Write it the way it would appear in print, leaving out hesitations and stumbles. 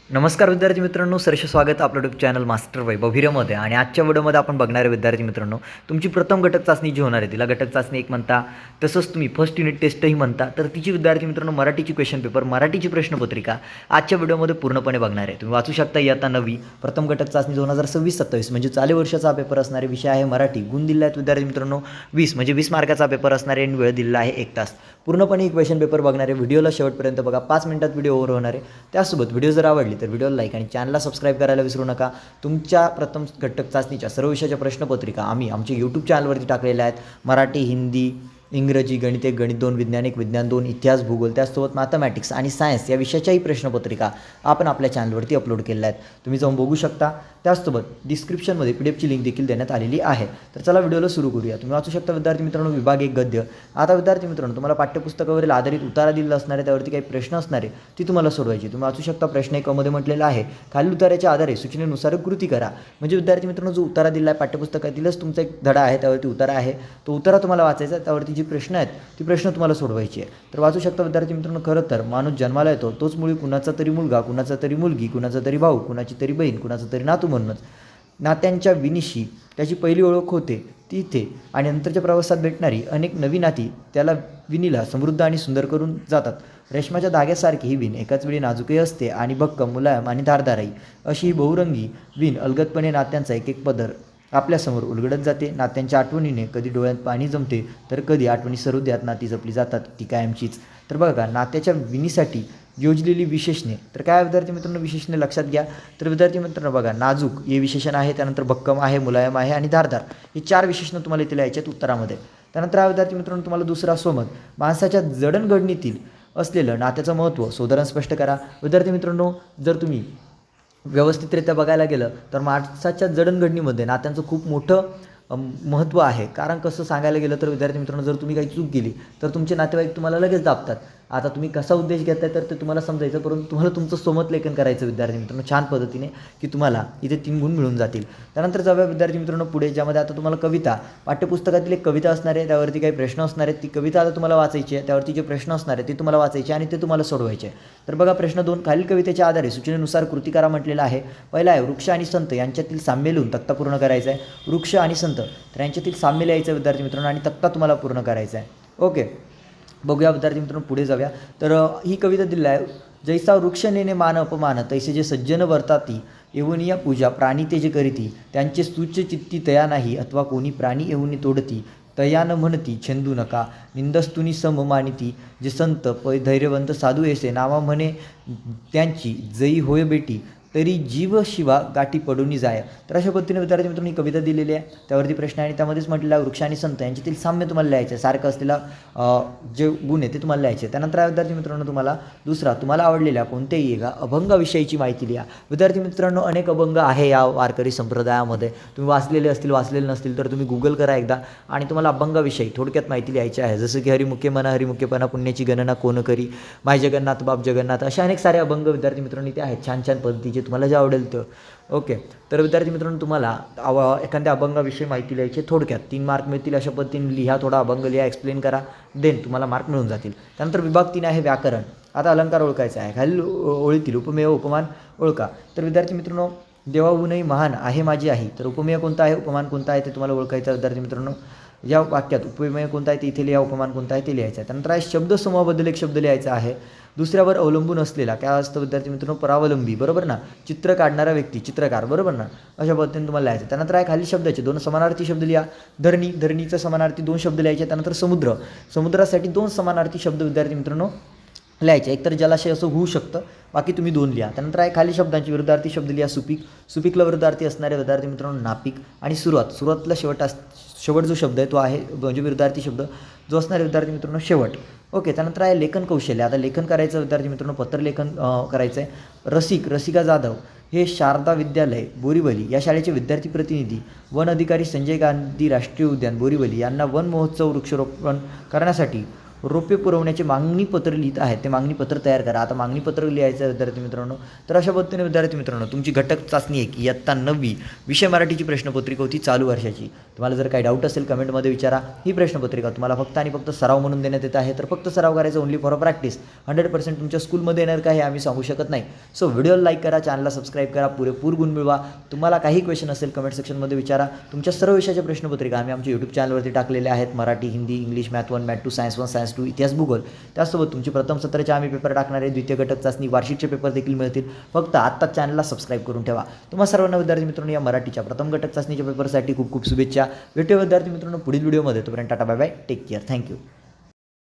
नमस्कार विद्यार्थी मित्रांनो, सहर्ष स्वागत आपलं यूट्यूब चॅनल मास्टर वैभव हिरमध्ये. आणि आजच्या व्हिडिओमध्ये आपण बघणारे विद्यार्थी मित्रांनो, तुमची प्रथम घटक चाचणी जी होणार आहे तिला घटक चाचणी 1 म्हणता, तसंच तुम्ही फर्स्ट युनिट टेस्टही म्हणता. तर तिची विद्यार्थी मित्रांनो मराठीची क्वेश्चन पेपर, मराठीची प्रश्नपत्रिका आजच्या व्हिडिओमध्ये पूर्णपणे बघणार आहे. तुम्ही वाचू शकता इयत्ता 9वी प्रथम घटक चाचणी 2026-27 म्हणजे चालू वर्षाचा पेपर असणारे विषय आहे मराठी. गुण दिले आहेत विद्यार्थी मित्रांनो 20 म्हणजे 20 मार्काचा पेपर असणार आहे आणि वेळ दिलेला आहे 1 तास. पूर्णपणे ही क्वेश्चन पेपर बघणार आहे. व्हिडिओला शेवटपर्यंत बघा, 5 मिनिटात व्हिडिओ ओव्हर होणार आहे. त्यासोबत व्हिडिओ जर आवडली तर व्हिडिओला लाईक आणि चॅनलला सबस्क्राईब करायला विसरू नका. तुमच्या प्रथम घटक चाचणीच्या सर्व विषयाच्या प्रश्नपत्रिका आम्ही आमच्या यूट्यूब चॅनलवरती टाकलेल्या आहेत. मराठी, हिंदी, इंग्रजी, गणित 1, गणित 2, विज्ञान 1, विज्ञान 2, इतिहास, भूगोल, त्याचसोबत मॅथमॅटिक्स आणि सायन्स या विषयाच्याही प्रश्नपत्रिका आपण आपल्या चॅनलवरती अपलोड केल्या आहेत. तुम्ही जाऊन बघू शकता. त्याचसोबत डिस्क्रिप्शनमध्ये PDF लिंक देखील देण्यात आलेली आहे. तर चला व्हिडिओला सुरू करूया. तुम्ही वाचू शकता विद्यार्थी मित्रांनो विभाग 1 गद्य. आता विद्यार्थी मित्रांनो तुम्हाला पाठ्यपुस्तकावरील आधारित उतारा दिलेला असणार आहे, त्यावरती काही प्रश्न असणार आहे, ती तुम्हाला सोडवायची. तुम्ही वाचू शकता प्रश्न 1 मध्ये म्हटलेला आहे खालील उताराच्या आधारे सूचनेनुसार कृती करा. म्हणजे विद्यार्थी मित्रांनो जो उतारा दिला आहे पाठ्यपुस्तकातीलच तुमचा एक धडा आहे, त्यावरती उतारा आहे, तो उतारा तुम्हाला वाचायचा आहे, त्यावरती जी प्रश्न आहेत ती प्रश्न तुम्हाला सोडवायची आहे. तर वाचू शकता विद्यार्थी मित्रांनो, खरं तर माणूस जन्माला येतो तोच मुळी कुणाचा तरी मुलगा, कुणाचा तरी मुलगी, कुणाचा तरी भाऊ, कुणाची तरी बहीण, कुणाचा तरी नातू म्हणूनच. नात्यांच्या विनिशी त्याची पहिली ओळख होते ती इथे आणि नंतरच्या प्रवासात भेटणारी अनेक नवी नाती त्याला विणीला समृद्ध आणि सुंदर करून जातात. रेशमाच्या धाग्यासारखी ही विण एकाच वेळी नाजूकही असते आणि भक्कम, मुलायम आणि धारदारही. अशी ही बहुरंगी विण अलगदपणे नात्यांचा एक एक पदर आपल्यासमोर उलगडत जाते. नात्यांच्या आठवणीने कधी डोळ्यात पाणी जमते तर कधी आठवणी सर्वद्यात नाती जपली जातात ती कायमचीच. तर बघा, नात्याच्या विणीसाठी योजलेली विशेषणे. तर काय विद्यार्थी मित्रांनो विशेषणे लक्षात घ्या. तर विद्यार्थी मित्रांनो बघा, नाजूक हे विशेषण आहे, त्यानंतर भक्कम आहे, मुलायम आहे आणि धारदार ही 4 विशेषणं तुम्हाला इथे लिहायची आहेत उत्तरामध्ये. त्यानंतर हा विद्यार्थी मित्रांनो तुम्हाला दुसरा सोमत माणसाच्या जडणघडणीतील असलेलं नात्याचं महत्त्व सोदरण स्पष्ट करा. विद्यार्थी मित्रांनो जर तुम्ही व्यवस्थितरित्या बघायला गेलं तर माणसाच्या जडणघडणीमध्ये नात्यांचं खूप मोठं महत्त्व आहे. कारण कसं सांगायला गेलं तर विद्यार्थी मित्रांनो जर तुम्ही काही चूक केली तर तुमचे नातेवाईक तुम्हाला लगेच दाबतात. आता तुम्ही कसा उद्देश घेताय तर ते तुम्हाला समजायचं, परंतु तुम्हाला तुमचं सोमत लेखन करायचं विद्यार्थी मित्रांनो छान पद्धतीने, की तुम्हाला इथे 3 गुण मिळून जातील. त्यानंतर जाऊया विद्यार्थी मित्रांनो पुढे, ज्यामध्ये आता तुम्हाला कविता, पाठ्यपुस्तकातील एक कविता असणार आहे, त्यावरती काही प्रश्न असणार आहेत. ती कविता आता तुम्हाला वाचायची आहे, त्यावरती जे प्रश्न असणार आहेत ते तुम्हाला वाचायचे आणि ते तुम्हाला सोडवायचे. तर बघा प्रश्न 2, खालील कवितेच्या आधारे सूचनेनुसार कृती करा म्हटलेला आहे. पहिला आहे वृक्ष आणि संत यांच्यातील साम्य लिहून तक्ता पूर्ण करायचा आहे. वृक्ष आणि संत तर यांच्यातील साम्य लिहायचं विद्यार्थी मित्रांनो आणि तक्ता तुम्हाला पूर्ण करायचा आहे. ओके, बघूया विद्यार्थी मित्रांनो पुढे जाऊया. तर ही कविता दिली आहे. जैसा वृक्ष नेणे मान अपमान, तैसे जे सज्जन वर्ताती, येऊनिया पूजा प्राणी ते जे करीती, त्यांचे सूच्य चित्ती तया नाही, अथवा कोणी प्राणी येऊनी तोडती, तयान म्हणती छंदू नका, निंदस्तुनी सम मानिती, जे संत धैर्यवंत साधू ऐसे, नावा म्हणे त्यांची जई होय बेटी, तरी जीव शिवा गाठी पडूनी जाय. तर अशा पद्धतीने विद्यार्थी मित्रांनो ही कविता दिलेली आहे, त्यावरती प्रश्न आहे आणि त्यामध्येच म्हटलेलं आहे वृक्ष आणि संत यांच्यातील साम्य तुम्हाला लिहायचं आहे, सारखं असलेला जे गुण आहे ते तुम्हाला लिहायचे आहे. त्यानंतर विद्यार्थी मित्रांनो तुम्हाला दुसरा, तुम्हाला आवडलेल्या कोणत्याही एका अभंगाविषयीची माहिती लिहा. विद्यार्थी मित्रांनो अनेक अभंग आहे या वारकरी संप्रदायामध्ये, तुम्ही वाचलेले असतील, वाचलेले नसतील तर तुम्ही गुगल करा एकदा आणि तुम्हाला अभंगाविषयी थोडक्यात माहिती लिहायची आहे. जसं की हरिमुखे म्हणा, हरिमुखेपणा पुण्याची गणना कोण करी, माय जगन्नाथ बाप जगन्नाथ, अशा अनेक सारे अभंग विद्यार्थी मित्रांनो इथे आहेत छान छान पद्धतीचे, तुम्हाला जे आवडेल तर. ओके, तर विद्यार्थी मित्रांनो तुम्हाला एखाद्या अभंगाविषयी माहिती लिहायची थोडक्यात 3 मार्क मिळतील. अशा पद्धतीने लिहा, थोडा अभंग लिहा, एक्सप्लेन करा, देन तुम्हाला मार्क मिळून जातील. त्यानंतर विभाग 3 आहे व्याकरण. आता अलंकार ओळखायचा आहे. खालील ओळीतील उपमेय उपमान ओळखा. तर विद्यार्थी मित्रांनो देवाहूनही महान आहे माझी आई, तर उपमेय कोणता आहे, उपमान कोणता आहे ते तुम्हाला ओळखायचं आहे विद्यार्थी मित्रांनो. या वाक्यात उपमेय कोणता आहे ते इथे लिहा, उपमान कोणता आहे ते लिहायचं आहे. त्यानंतर आहे शब्दसमूहाबद्दल एक शब्द लिहायचा आहे. दुसऱ्यावर अवलंबून असलेला, काय असतं विद्यार्थी मित्रांनो, परावलंबी, बरोबर ना. चित्र काढणारा व्यक्ती, चित्रकार, बरोबर ना. अशा पद्धतीने तुम्हाला लिहायचं. त्यानंतर आहे खाली शब्दाचे 2 समानार्थी शब्द लिहा. धरणी, धरणीचा समानार्थी 2 शब्द लिहायचे. त्यानंतर समुद्र, समुद्रासाठी 2 समानार्थी शब्द विद्यार्थी मित्रांनो लिहायचे. एकतर जलाशय असं होऊ शकतं, बाकी तुम्ही 2 लिहा. त्यानंतर आहे खाली शब्दांची विरुद्धार्थी शब्द लिहा. सुपीक, सुपीकला विरुद्धार्थी असणारे विद्यार्थी मित्रांनो नापिक आणि सुरुवात, सुरुवातला शेवट जो शब्द आहे तो आहे म्हणजे विरुद्धार्थी शब्द जो असणारे विद्यार्थी मित्रांनो शेवट. ओके, त्यानंतर आहे लेखन कौशल्य. आता लेखन करायचं विद्यार्थी मित्रांनो पत्रलेखन करायचं आहे. रसिक, रसिका जाधव हे शारदा विद्यालय बोरीवली या शाळेचे विद्यार्थी प्रतिनिधी. वन अधिकारी संजय गांधी राष्ट्रीय उद्यान बोरीवली यांना वन महोत्सव वृक्षारोपण करण्यासाठी रोपे पुरवण्याचे मागणीपत्र लिहित आहेत ते मागणीपत्र तयार करा. आता मागणीपत्र लिहायचं आहे विद्यार्थी मित्रांनो. तर अशा पद्धतीने विद्यार्थी मित्रांनो तुमची घटक चाचणी आहे की इयत्ता 9वी विषय मराठीची प्रश्नपत्रिका होती चालू वर्षाची. तुम्हाला जर काही डाऊट असेल कमेंटमध्ये विचारा. ही प्रश्नपत्रिका तुम्हाला फक्त आणि फक्त सराव म्हणून देण्यात येत आहे. तर फक्त सराव करायचा, ओनली फॉर प्रॅक्टिस. 100% तुमच्या स्कूलमध्ये येणार का हे आम्ही सांगू शकत नाही. सो व्हिडिओला लाईक करा, चॅनलला सबस्क्राईब करा, पुरेपूर गुण मिळवा. तुम्हाला काही क्वेश्चन असेल कमेंट सेक्शनमध्ये विचारा. तुमच्या सर्व विषयाच्या प्रश्नपत्रिका आम्ही आमच्या यूट्यूब चॅनलवरती टाकलेल्या आहेत. Marathi, Hindi, English, math 1, math 2, science 1, science 2, इतिहास, भूगोल. त्यासोबत तुमची प्रथम सत्राचे आम्ही पेपर टाकणार आहे. द्वितीय घटक चाचणी, वार्षिकचे पेपर देखील मिळतील. फक्त आत्ताच चॅनलला सबस्क्राईब करून ठेवा. तुम्हा सर्वांना विद्यार्थी मित्रांनो या मराठीच्या प्रथम घटक चाचणीच्या पेपरसाठी खूप खूप शुभेच्छा. भेटूया विद्यार्थी मित्रांनो पुढील व्हिडिओमध्ये. तोपर्यंत tata, bye bye, take care, thank you.